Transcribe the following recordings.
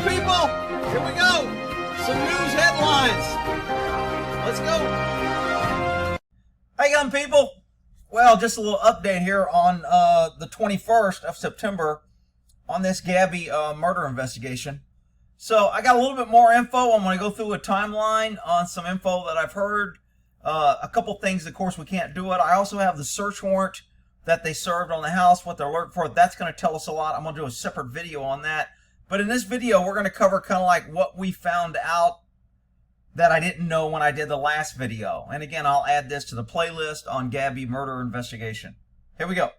people. Here we go. Some news headlines. Let's go. How you going, people? Well, just a little update here on the 21st of September on this Gabby murder investigation. So I got a little bit more info. I'm going to go through a timeline on some info that I've heard. A couple things, of course, we can't do it. I also have the search warrant that they served on the house, what they're looking for. That's going to tell us a lot. I'm going to do a separate video on that. But in this video, we're going to cover kind of like what we found out that I didn't know when I did the last video. And again, I'll add this to the playlist on Gabby murder investigation. Here we go.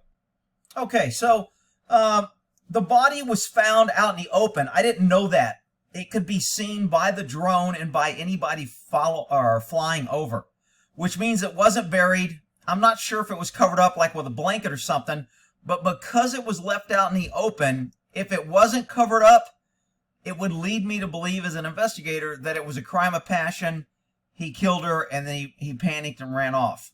Okay, so the body was found out in the open. I didn't know that. It could be seen by the drone and by anybody flying over, which means it wasn't buried. I'm not sure if it was covered up like with a blanket or something, but because it was left out in the open, if it wasn't covered up, it would lead me to believe as an investigator that it was a crime of passion. He killed her and then he panicked and ran off.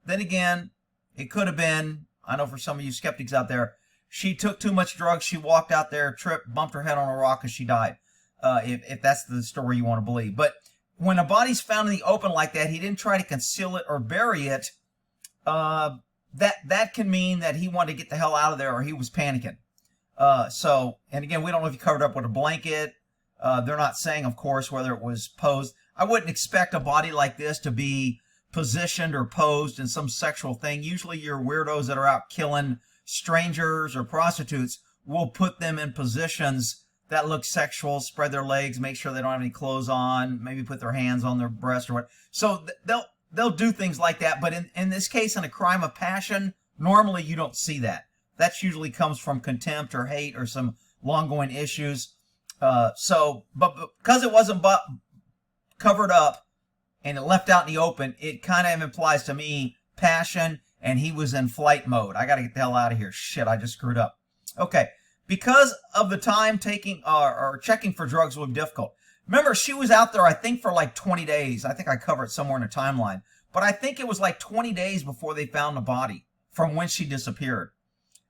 Then again, it could have been, I know for some of you skeptics out there, she took too much drugs, she walked out there, tripped, bumped her head on a rock, and she died. If that's the story you want to believe. But when a body's found in the open like that, he didn't try to conceal it or bury it. That can mean that he wanted to get the hell out of there or he was panicking. And again, we don't know if he covered up with a blanket. They're not saying, of course, whether it was posed. I wouldn't expect a body like this to be positioned or posed in some sexual thing. Usually your weirdos that are out killing strangers or prostitutes will put them in positions that look sexual, spread their legs, make sure they don't have any clothes on, maybe put their hands on their breast or what. So they'll do things like that. But in this case, in a crime of passion, normally you don't see that. That usually comes from contempt or hate or some long-going issues. But because it wasn't covered up and it left out in the open, it kind of implies to me passion, and he was in flight mode. I got to get the hell out of here. Shit, I just screwed up. Okay, because of the time taking or checking for drugs would be difficult. Remember, she was out there, I think, for like 20 days. I think I covered it somewhere in the timeline. But I think it was like 20 days before they found the body from when she disappeared.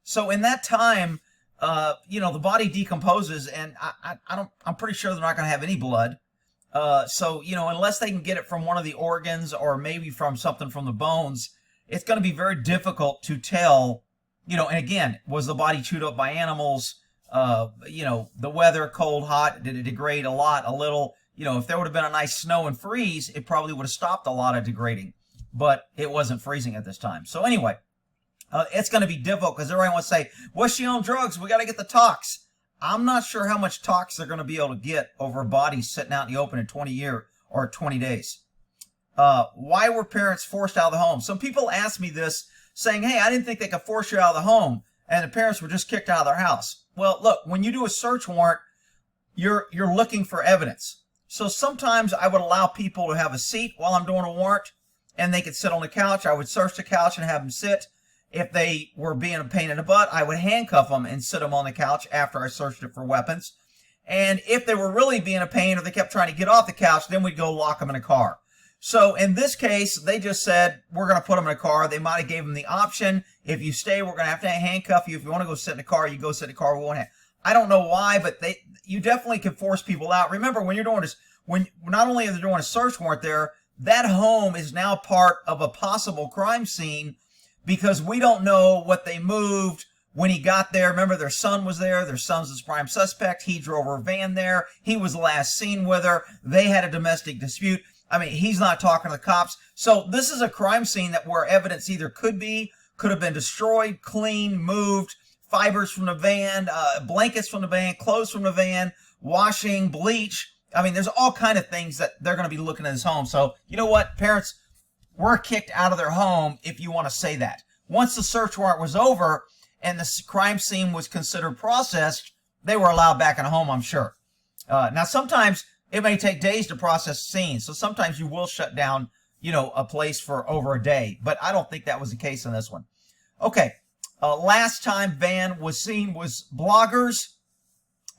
So in that time, the body decomposes, and I'm pretty sure they're not going to have any blood. Unless they can get it from one of the organs or maybe from something from the bones, it's going to be very difficult to tell, and again, was the body chewed up by animals? The weather, cold, hot, did it degrade a lot, a little? If there would have been a nice snow and freeze, it probably would have stopped a lot of degrading, but it wasn't freezing at this time. So anyway, it's going to be difficult because everyone wants to say, was she on drugs? We got to get the tox. I'm not sure how much tox they're going to be able to get over a body sitting out in the open in 20 days. Why were parents forced out of the home? Some people ask me this saying, hey, I didn't think they could force you out of the home, and the parents were just kicked out of their house. Well, look, when you do a search warrant, you're looking for evidence. So sometimes I would allow people to have a seat while I'm doing a warrant, and they could sit on the couch. I would search the couch and have them sit. If they were being a pain in the butt, I would handcuff them and sit them on the couch after I searched it for weapons. And if they were really being a pain or they kept trying to get off the couch, then we'd go lock them in a car. So in this case, they just said, we're going to put them in a car. They might have gave them the option. If you stay, we're going to have to handcuff you. If you want to go sit in the car, you go sit in the car. We won't have. I don't know why, but you definitely can force people out. Remember, when you're doing this, when not only are they doing a search warrant there, that home is now part of a possible crime scene, because we don't know what they moved when he got there. Remember, their son was there. Their son's the prime suspect. He drove her van there. He was last seen with her. They had a domestic dispute. I mean, he's not talking to the cops. So this is a crime scene where evidence either could have been destroyed, cleaned, moved, fibers from the van, blankets from the van, clothes from the van, washing, bleach. I mean, there's all kind of things that they're going to be looking at his home. So you know what, parents were kicked out of their home, if you want to say that. Once the search warrant was over and the crime scene was considered processed, they were allowed back in the home, I'm sure. Now, sometimes it may take days to process scenes, so sometimes you will shut down, a place for over a day. But I don't think that was the case in this one. Okay, last time van was seen was bloggers,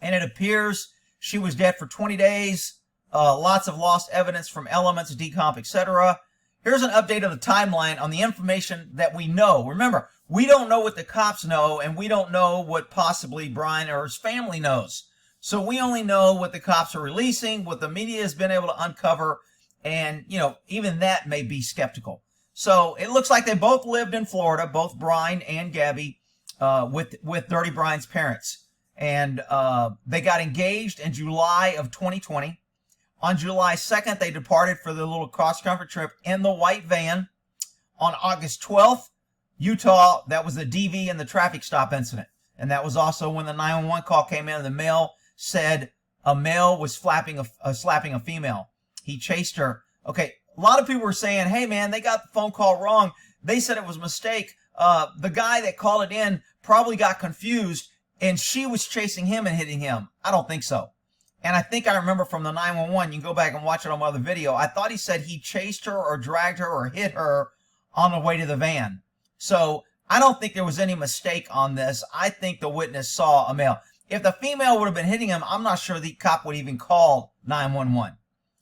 and it appears she was dead for 20 days. Lots of lost evidence from elements, decomp, etc. Here's an update of the timeline on the information that we know. Remember, we don't know what the cops know, and we don't know what possibly Brian or his family knows. So we only know what the cops are releasing, what the media has been able to uncover, and, you know, even that may be skeptical. So it looks like they both lived in Florida, both Brian and Gabby, with Dirty Brian's parents. And they got engaged in July of 2020. On July 2nd, they departed for the little cross-country trip in the white van. On August 12th, Utah, that was the DV and the traffic stop incident. And that was also when the 911 call came in. The male said a male was slapping a female. He chased her. Okay, a lot of people were saying, hey, man, they got the phone call wrong. They said it was a mistake. The guy that called it in probably got confused, and she was chasing him and hitting him. I don't think so. And I think I remember from the 911, you can go back and watch it on my other video, I thought he said he chased her or dragged her or hit her on the way to the van. So I don't think there was any mistake on this. I think the witness saw a male. If the female would have been hitting him, I'm not sure the cop would even call 911.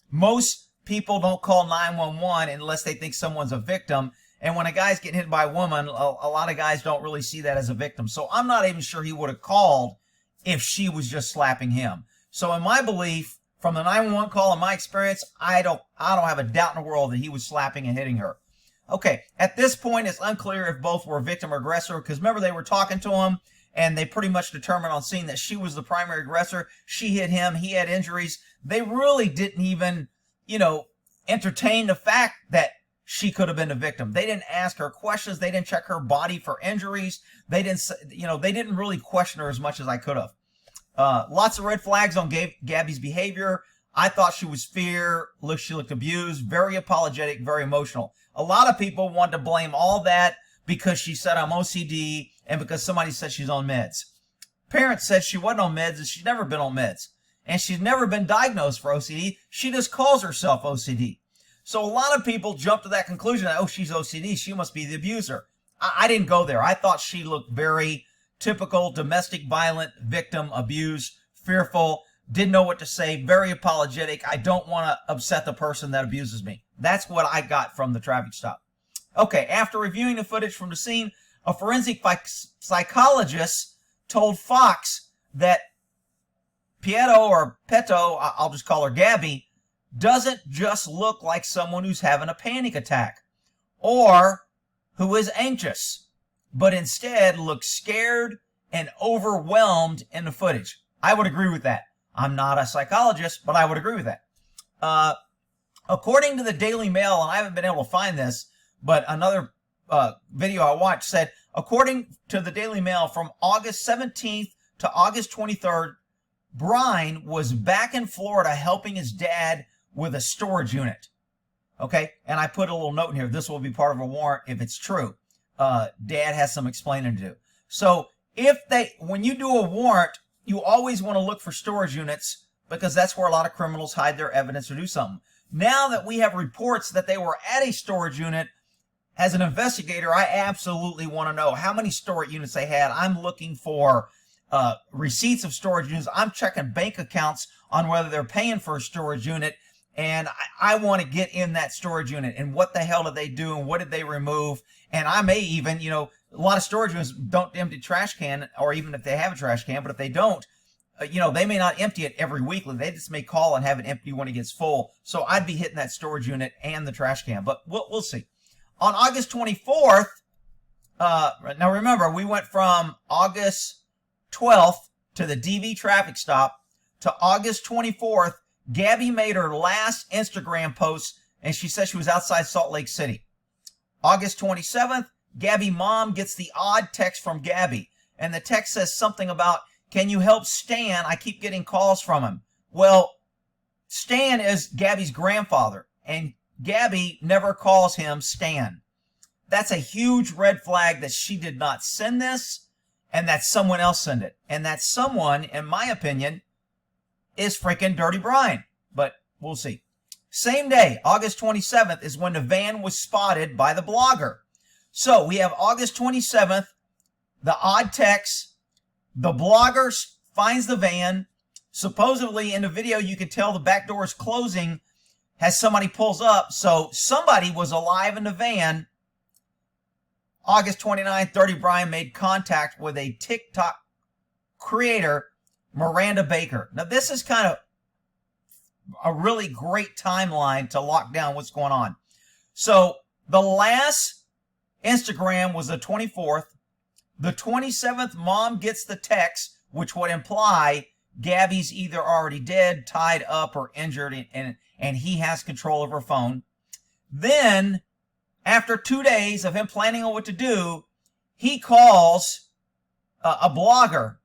Most people don't call 911 unless they think someone's a victim. And when a guy's getting hit by a woman, a lot of guys don't really see that as a victim. So I'm not even sure he would have called if she was just slapping him. So in my belief, from the 911 call, in my experience, I don't have a doubt in the world that he was slapping and hitting her. Okay, at this point, it's unclear if both were victim or aggressor, because remember, they were talking to him, and they pretty much determined on seeing that she was the primary aggressor. She hit him. He had injuries. They really didn't even, you know, entertain the fact that she could have been the victim. They didn't ask her questions. They didn't check her body for injuries. They didn't, you know, they didn't really question her as much as I could have. Lots of red flags on Gabby's behavior. I thought she was she looked abused, very apologetic, very emotional. A lot of people want to blame all that because she said I'm OCD and because somebody said she's on meds. Parents said she wasn't on meds and she's never been on meds. And she's never been diagnosed for OCD. She just calls herself OCD. So a lot of people jump to that conclusion that, oh, she's OCD, she must be the abuser. I didn't go there. I thought she looked very typical domestic violent victim, abused, fearful, didn't know what to say, very apologetic. I don't want to upset the person that abuses me. That's what I got from the traffic stop. Okay, after reviewing the footage from the scene, a forensic psychologist told Fox that Peto, I'll just call her Gabby, doesn't just look like someone who's having a panic attack or who is anxious, but instead looks scared and overwhelmed in the footage. I would agree with that. I'm not a psychologist, but I would agree with that. According to the Daily Mail, and I haven't been able to find this, but another video I watched said, according to the Daily Mail, from August 17th to August 23rd, Brian was back in Florida helping his dad with a storage unit. Okay, and I put a little note in here. This will be part of a warrant if it's true. Dad has some explaining to do. So when you do a warrant, you always want to look for storage units because that's where a lot of criminals hide their evidence or do something. Now that we have reports that they were at a storage unit, as an investigator, I absolutely want to know how many storage units they had. I'm looking for receipts of storage units. I'm checking bank accounts on whether they're paying for a storage unit. And I want to get in that storage unit and what the hell did they do and what did they remove? And I may even, you know, a lot of storage units don't empty trash can, or even if they have a trash can, but if they don't, you know, they may not empty it every week. They just may call and have it empty when it gets full. So I'd be hitting that storage unit and the trash can, but we'll see. On August 24th, now remember, we went from August 12th to the DV traffic stop to August 24th. Gabby made her last Instagram post, and she said she was outside Salt Lake City. August 27th, Gabby mom gets the odd text from Gabby, and the text says something about, can you help Stan? I keep getting calls from him. Well, Stan is Gabby's grandfather, and Gabby never calls him Stan. That's a huge red flag that she did not send this, and that someone else sent it. And that someone, in my opinion, is freaking Dirty Brian, but we'll see. Same day, August 27th, is when the van was spotted by the blogger. So we have August 27th, the odd text, the blogger finds the van. Supposedly in the video, you can tell the back door is closing as somebody pulls up. So somebody was alive in the van. August 29th, Dirty Brian made contact with a TikTok creator Miranda Baker. Now, this is kind of a really great timeline to lock down what's going on. So the last Instagram was the 24th. The 27th, Mom gets the text, which would imply Gabby's either already dead, tied up, or injured, and he has control of her phone. Then, after 2 days of him planning on what to do, he calls a blogger.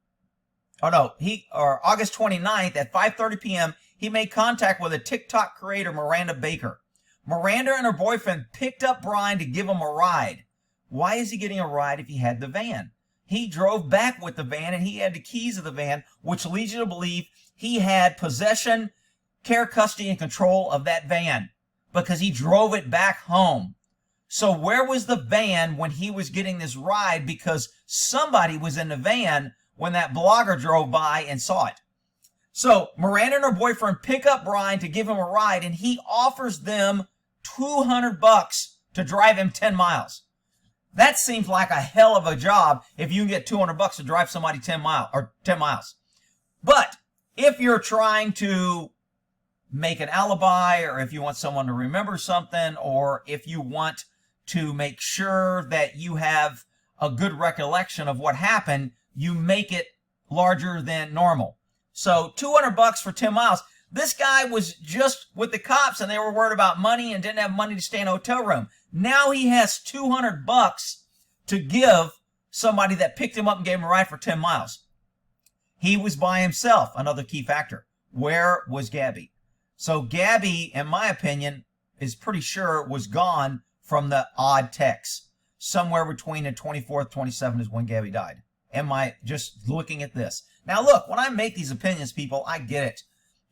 August 29th at 5:30 p.m., he made contact with a TikTok creator, Miranda Baker. Miranda and her boyfriend picked up Brian to give him a ride. Why is he getting a ride if he had the van? He drove back with the van, and he had the keys of the van, which leads you to believe he had possession, care, custody, and control of that van because he drove it back home. So where was the van when he was getting this ride? Because somebody was in the van when that blogger drove by and saw it. So Miranda and her boyfriend pick up Brian to give him a ride, and he offers them $200 to drive him 10 miles. That seems like a hell of a job if you can get $200 to drive somebody 10 miles. But if you're trying to make an alibi, or if you want someone to remember something, or if you want to make sure that you have a good recollection of what happened, you make it larger than normal. So $200 for 10 miles. This guy was just with the cops and they were worried about money and didn't have money to stay in a hotel room. Now he has $200 to give somebody that picked him up and gave him a ride for 10 miles. He was by himself, another key factor. Where was Gabby? So Gabby, in my opinion, is pretty sure was gone from the odd text. Somewhere between the 24th, 27th is when Gabby died. Am I just looking at this? Now look, when I make these opinions, people, I get it.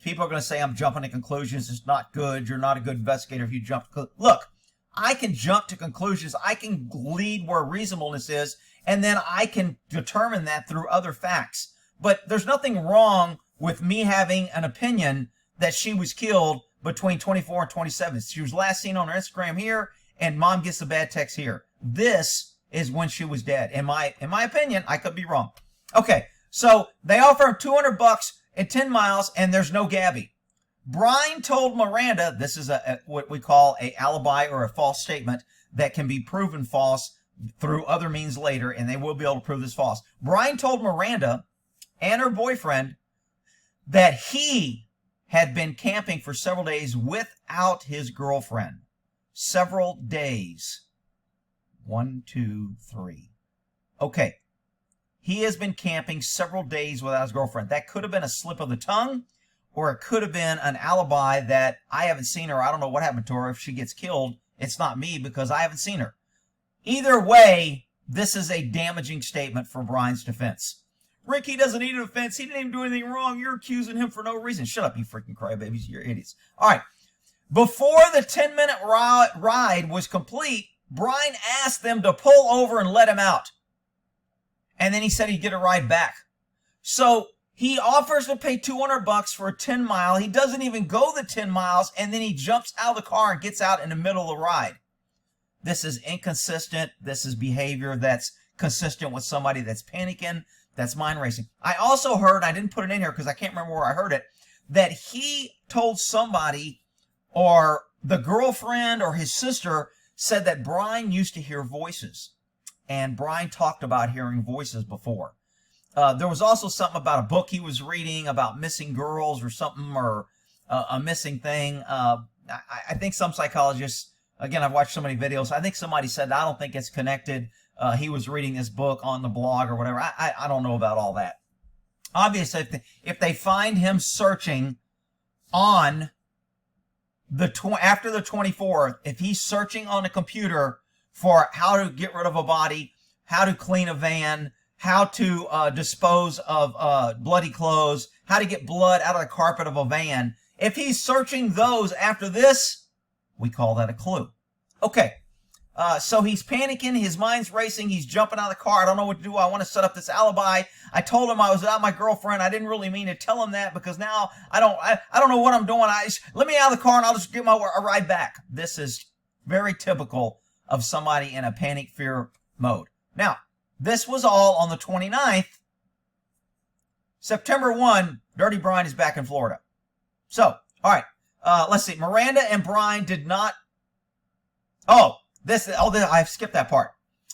People are going to say I'm jumping to conclusions. It's not good. You're not a good investigator if you jump to look, I can jump to conclusions. I can lead where reasonableness is, and then I can determine that through other facts. But there's nothing wrong with me having an opinion that she was killed between 24 and 27. She was last seen on her Instagram here, and Mom gets the bad text here. This is when she was dead. In my opinion, I could be wrong. Okay, so they offer him $200 and 10 miles, and there's no Gabby. Brian told Miranda, this is what we call a alibi or a false statement that can be proven false through other means later, and they will be able to prove this false. Brian told Miranda and her boyfriend that he had been camping for several days without his girlfriend. Several days. 1, 2, 3. Okay. He has been camping several days without his girlfriend. That could have been a slip of the tongue, or it could have been an alibi that I haven't seen her. I don't know what happened to her. If she gets killed, it's not me because I haven't seen her. Either way, this is a damaging statement for Brian's defense. Rick, he doesn't need a defense. He didn't even do anything wrong. You're accusing him for no reason. Shut up, you freaking crybabies. You're idiots. All right. Before the 10-minute ride was complete, Brian asked them to pull over and let him out. And then he said he'd get a ride back. So he offers to pay $200 for a 10 mile. He doesn't even go the 10 miles, and then he jumps out of the car and gets out in the middle of the ride. This is inconsistent. This is behavior that's consistent with somebody that's panicking, that's mind racing. I also heard, I didn't put it in here because I can't remember where I heard it, that he told somebody, or the girlfriend or his sister said that Brian used to hear voices. And Brian talked about hearing voices before. There was also something about a book he was reading about missing girls or something, or a missing thing. I think some psychologists, again, I've watched so many videos, I think somebody said, I don't think it's connected. He was reading this book on the blog or whatever. I don't know about all that. Obviously, if they find him searching on after the 24th, if he's searching on a computer for how to get rid of a body, how to clean a van, how to dispose of bloody clothes, how to get blood out of the carpet of a van. If he's searching those after this, we call that a clue. Okay, so he's panicking, his mind's racing, he's jumping out of the car. I don't know what to do. I want to set up this alibi. I told him I was without my girlfriend. I didn't really mean to tell him that because now I don't know what I'm doing. Let me out of the car and I'll just get a ride back. This is very typical of somebody in a panic fear mode. Now, this was all on the 29th. September 1, Dirty Brian is back in Florida. So, all right, let's see. Miranda and Brian did not... I've skipped that part.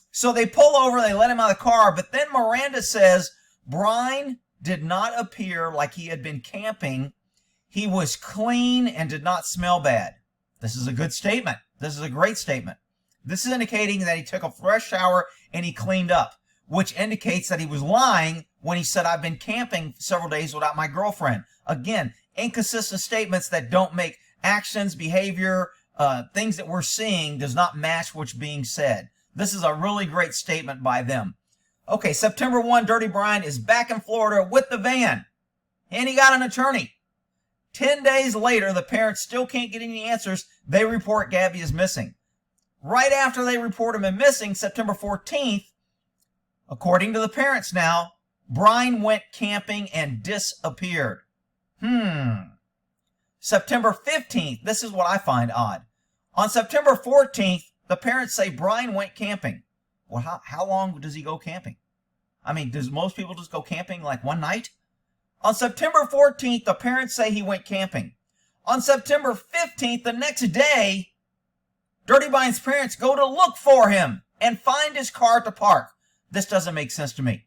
So they pull over, they let him out of the car, but then Miranda says Brian did not appear like he had been camping. He was clean and did not smell bad. This is a good statement. This is a great statement. This is indicating that he took a fresh shower and he cleaned up, which indicates that he was lying when he said, I've been camping several days without my girlfriend. Again, inconsistent statements that don't make actions, behavior, things that we're seeing does not match what's being said. This is a really great statement by them. Okay, September 1, Dirty Brian is back in Florida with the van, and he got an attorney. 10 days later, the parents still can't get any answers. They report Gabby is missing. Right after they report him as missing, September 14th, according to the parents now, Brian went camping and disappeared. September 15th, this is what I find odd. On September 14th, the parents say Brian went camping. Well, how long does he go camping? I mean, does most people just go camping like one night? On September 14th, the parents say he went camping. On September 15th, the next day, Dirty Brian's parents go to look for him and find his car at the park. This doesn't make sense to me.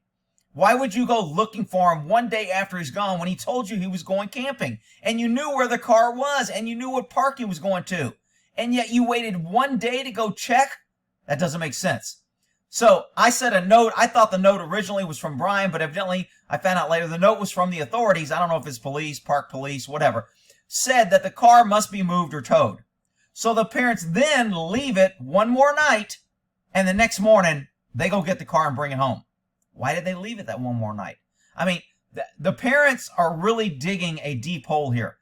Why would you go looking for him one day after he's gone when he told you he was going camping? And you knew where the car was and you knew what park he was going to. And yet you waited one day to go check? That doesn't make sense. So I said a note. I thought the note originally was from Brian, but evidently I found out later the note was from the authorities. I don't know if it's police, park police, whatever. Said that the car must be moved or towed. So the parents then leave it one more night, and the next morning they go get the car and bring it home. Why did they leave it that one more night? I mean, the parents are really digging a deep hole here.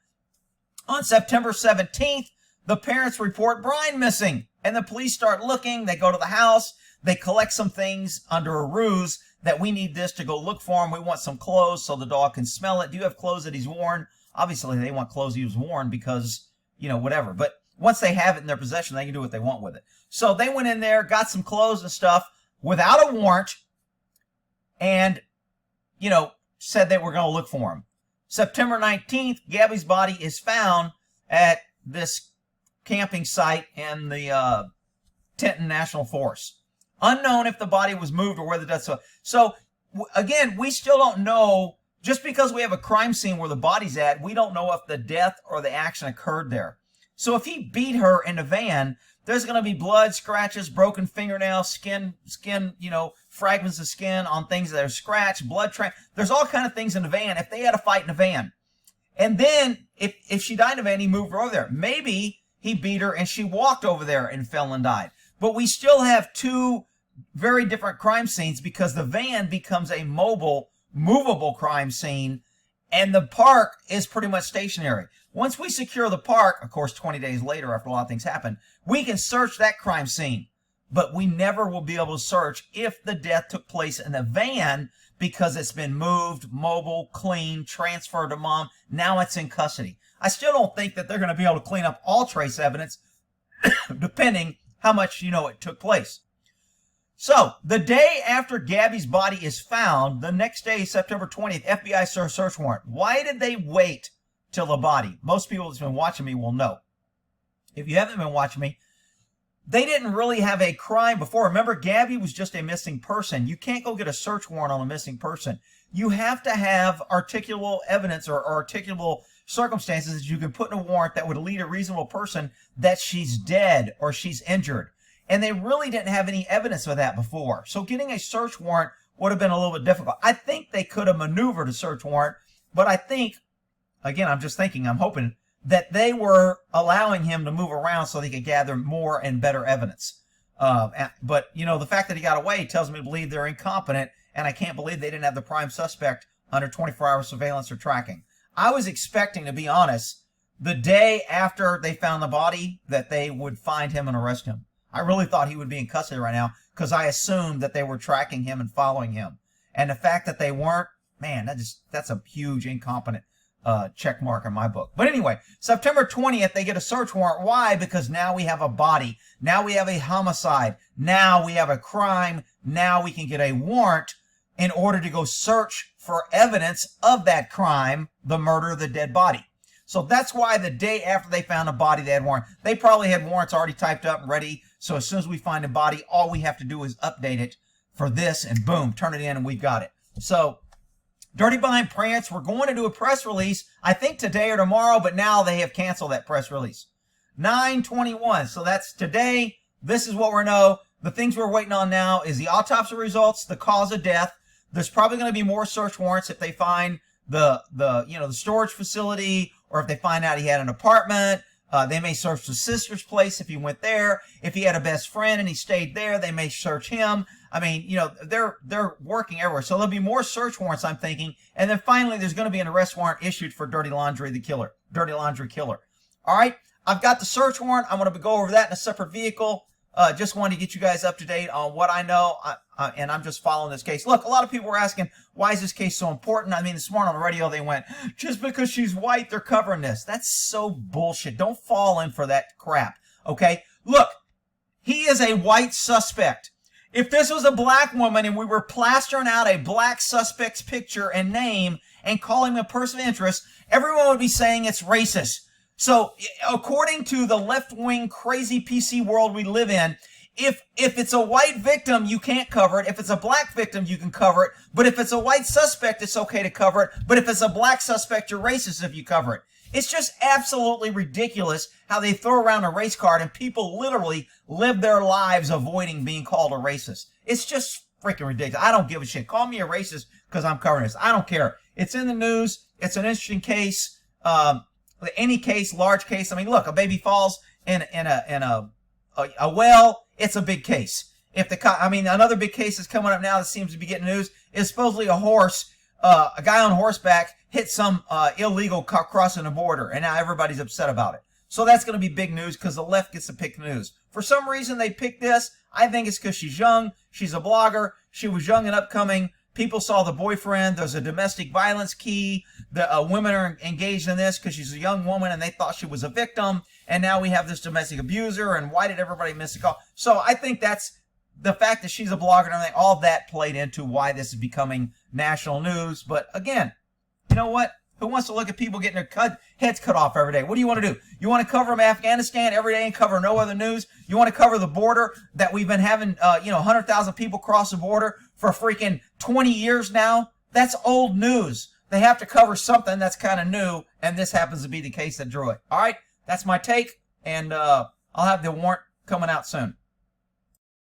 On September 17th, the parents report Brian missing, and the police start looking. They go to the house. They collect some things under a ruse that we need this to go look for him. We want some clothes so the dog can smell it. Do you have clothes that he's worn? Obviously, they want clothes he was worn because, you know, whatever. But once they have it in their possession, they can do what they want with it. So they went in there, got some clothes and stuff without a warrant, and, you know, said they were going to look for him. September 19th, Gabby's body is found at this camping site in the Tenton National Forest. Unknown if the body was moved or where the death was. So, again, we still don't know. Just because we have a crime scene where the body's at, we don't know if the death or the action occurred there. So if he beat her in the van, there's going to be blood, scratches, broken fingernails, skin, you know, fragments of skin on things that are scratched, blood track. There's all kind of things in the van if they had a fight in the van. And then if she died in the van, he moved her over there. Maybe he beat her and she walked over there and fell and died. But we still have two very different crime scenes because the van becomes a mobile, movable crime scene, and the park is pretty much stationary. Once we secure the park, of course, 20 days later after a lot of things happen, we can search that crime scene. But we never will be able to search if the death took place in the van because it's been moved, mobile, clean, transferred to mom. Now it's in custody. I still don't think that they're going to be able to clean up all trace evidence depending how much, you know, it took place. So, the day after Gabby's body is found, the next day, September 20th, FBI serves search warrant. Why did they wait till the body? Most people that's been watching me will know. If you haven't been watching me, they didn't really have a crime before. Remember, Gabby was just a missing person. You can't go get a search warrant on a missing person. You have to have articulable evidence or articulable circumstances that you can put in a warrant that would lead a reasonable person that she's dead or she's injured. And they really didn't have any evidence of that before. So getting a search warrant would have been a little bit difficult. I think they could have maneuvered a search warrant, but I think, again, I'm just thinking, I'm hoping that they were allowing him to move around so they could gather more and better evidence. But, you know, the fact that he got away tells me to believe they're incompetent, and I can't believe they didn't have the prime suspect under 24-hour surveillance or tracking. I was expecting, to be honest, the day after they found the body that they would find him and arrest him. I really thought he would be in custody right now because I assumed that they were tracking him and following him. And the fact that they weren't, man, that's a huge incompetent check mark in my book. But anyway, September 20th, they get a search warrant. Why? Because now we have a body. Now we have a homicide. Now we have a crime. Now we can get a warrant in order to go search for evidence of that crime, the murder of the dead body. So that's why the day after they found a body, they had warrant. They probably had warrants already typed up and ready. So as soon as we find a body, all we have to do is update it for this and boom, turn it in and we've got it. So Dirty Behind Prance, we're going to do a press release, I think today or tomorrow, but now they have canceled that press release. 9/21, so that's today. This is what we know. The things we're waiting on now is the autopsy results, the cause of death. There's probably going to be more search warrants if they find the storage facility, or if they find out he had an apartment. They may search the sister's place if he went there. If he had a best friend and he stayed there, they may search him. I mean, they're working everywhere. So there'll be more search warrants, I'm thinking. And then finally, there's going to be an arrest warrant issued for Dirty Laundry Killer. All right, I've got the search warrant. I'm going to go over that in a separate vehicle. Just wanted to get you guys up to date on what I know, and I'm just following this case. Look, a lot of people were asking, why is this case so important? I mean, this morning on the radio, they went, just because she's white, they're covering this. That's so bullshit. Don't fall in for that crap, okay? Look, he is a white suspect. If this was a black woman and we were plastering out a black suspect's picture and name and calling him a person of interest, everyone would be saying it's racist. So, according to the left-wing crazy PC world we live in, if it's a white victim, you can't cover it. If it's a black victim, you can cover it. But if it's a white suspect, it's okay to cover it. But if it's a black suspect, you're racist if you cover it. It's just absolutely ridiculous how they throw around a race card and people literally live their lives avoiding being called a racist. It's just freaking ridiculous. I don't give a shit. Call me a racist because I'm covering this. I don't care. It's in the news. It's an interesting case. Any case, large case. I mean, look, a baby falls in a well. It's a big case. Another big case is coming up now that seems to be getting news is supposedly a horse. A guy on horseback hit some illegal crossing the border, and now everybody's upset about it. So that's going to be big news because the left gets to pick news. For some reason, they picked this. I think it's because she's young. She's a blogger. She was young and upcoming. People saw the boyfriend. There's a domestic violence key. The women are engaged in this because she's a young woman and they thought she was a victim. And now we have this domestic abuser. And why did everybody miss the call? So I think that's the fact that she's a blogger and everything. All that played into why this is becoming national news. But again, you know what? Who wants to look at people getting their heads cut off every day? What do you want to do? You want to cover them Afghanistan every day and cover no other news? You want to cover the border that we've been having, 100,000 people cross the border for freaking 20 years now? That's old news. They have to cover something that's kind of new, and this happens to be the case that drew it. All right, that's my take, and I'll have the warrant coming out soon.